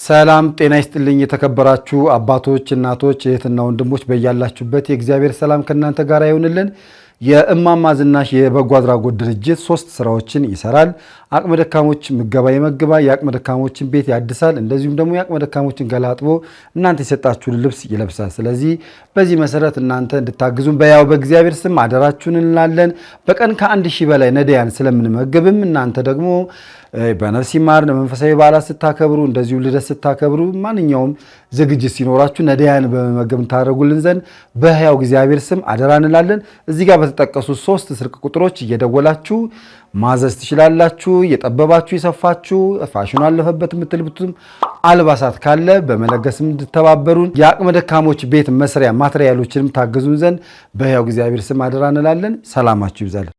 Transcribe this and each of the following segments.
ሰላም ጤና ይስጥልኝ የተከበራችሁ አባቶች እናቶች እህትና ወንድሞች በእያላችሁበት የእግዚአብሔር ሰላም ከናንተ ጋር ይሁንልን። የእማማ ዝናሽ የበጎ አድራጎት ድርጅት 3 ስራዎችን ይሰራል። አቅመ ደካሞች ምገባ ይመግባል፣ የአቅመ ደካሞችን ቤት ያድሳል፣ እንደዚሁም ደግሞ የአቅመ ደካሞችን ገላጥቦ እናንተ የሰጣችሁን ልብስ ይለብሳል። ስለዚህ በዚህ መሰረት እናንተ እንድታግዙን በያው በእግዚአብሔር ስም አደራችሁን እንላለን። በቀን ከ1000 በላይ ነዳያን ስለምንመገብም እናንተ ደግሞ በነፍስ ይማር መንፈሳዊ በዓላት ስታከብሩ እንደዚሁ ልደት ስታከብሩ ማንኛውም ዝግጅት ሲኖራችሁ ነዳያን በመመገብ ታደርጉልን ዘንድ በሕያው እግዚአብሔር ስም አደራ እንላለን። እዚህ ጋር በተጠቀሱ 3 ስልክ ቁጥሮች እየደወላችሁ ማዘዝ ትችላላችሁ። የጠበባችሁ የሰፋችሁ ፋሽኑ አለፈበት የምትልብቱም አልባሳት ካለ በመለገስም እንድተባበሩን የአቅመ ደካሞች ቤት መስሪያ ማትሪያሎችንም ታገዙን ዘንድ በሕያው እግዚአብሔር ስም አደራ እንላለን። ሰላማችሁ ይብዛል።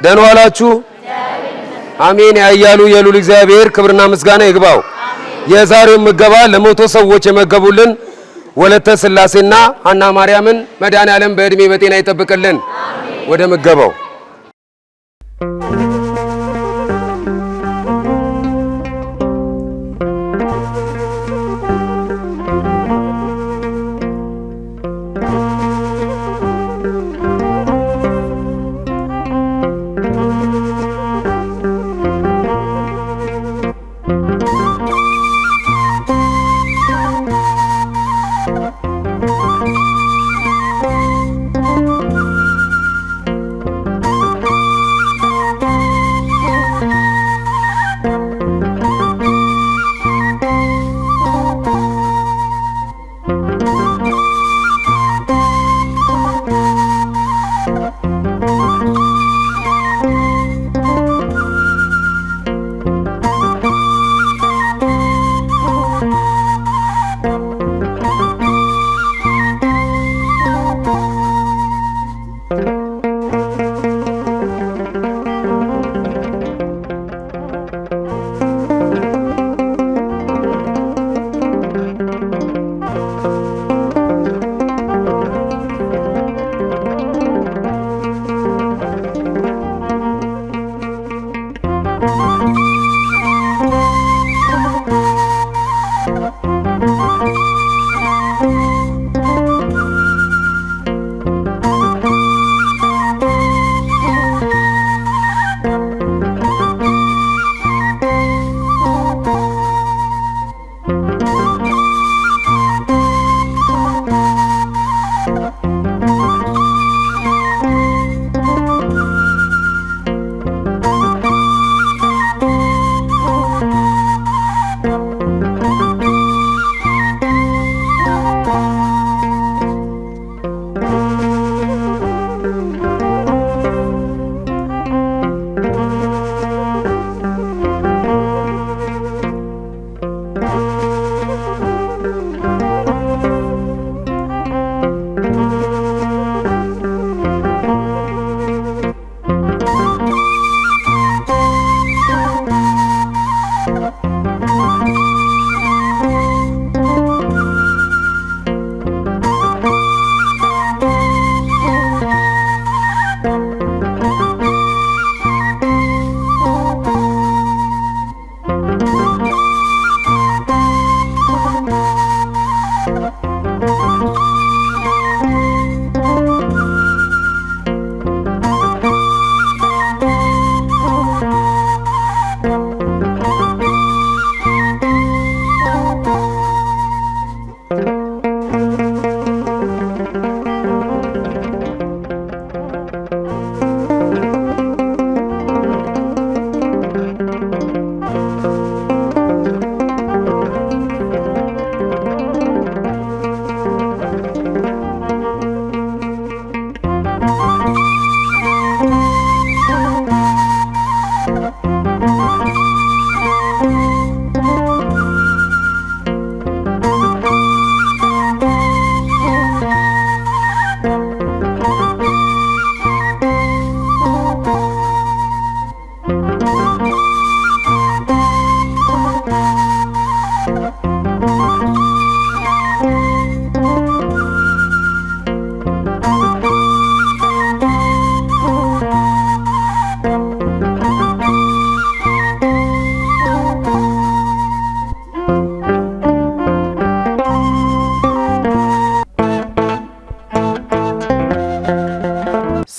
ደህና ዋላችሁ። አሜን ያያሉ የሉል እግዚአብሔር ክብርና ምስጋና ይግባው። የዛሬው ምገባ ለሞቶ ሰዎች የመገቡልን ወለተ ስላሴና ሐና ማርያምን መድኃኔዓለም በእድሜ በጤና ይጠብቅልን። ወደ ምገባው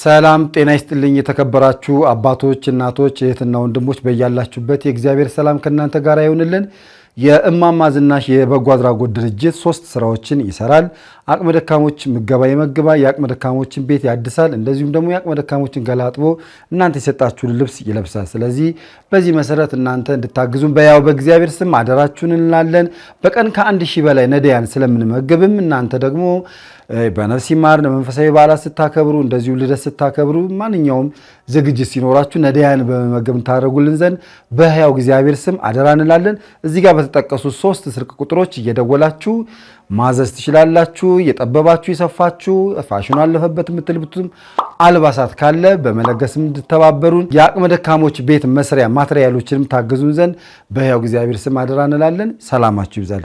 ሰላም ጤና ይስጥልኝ። የተከበራችሁ አባቶች፣ እናቶች፣ እህትና ወንድሞች በያላችሁበት የእግዚአብሔር ሰላም ከእናንተ ጋር ይሁንልን። የእማማ ዝናሽ የበጎ አድራጎት ድርጅት 3 ስራዎችን ይሰራል። አቅመ ደካሞች ምገባ ይመግባል፣ የአቅመ ደካሞችን ቤት ያድሳል፣ እንደዚሁም ደግሞ የአቅመ ደካሞችን ገላጥቦ እናንተ የሰጣችሁን ልብስ ይለብሳል። ስለዚህ በዚህ መሰረት እናንተ እንድታግዙን በያው በእግዚአብሔር ስም አደራችሁን እንላለን። በቀን ከ1000 በላይ ነዳያን ስለምንመገብም እናንተ ደግሞ በነፍስ ይማር መንፈሳዊ በዓላት ስታከብሩ፣ እንደዚሁ ልደት ስታከብሩ፣ ማንኛውም ዝግጅት ሲኖራችሁ ነዳያን በመመገብ ታደርጉልን ዘንድ በሕያው እግዚአብሔር ስም አደራ እንላለን። እዚህ ጋር በተጠቀሱ 3 ስልክ ቁጥሮች እየደወላችሁ ማዘዝ ትችላላችሁ። የጠበባችሁ የሰፋችሁ ፋሽኑ አለፈበት የምትልብቱም አልባሳት ካለ በመለገስም እንድተባበሩን የአቅመ ደካሞች ቤት መስሪያ ማትሪያሎችንም ታግዙን ዘንድ በሕያው እግዚአብሔር ስም አደራ እንላለን። ሰላማችሁ ይብዛል።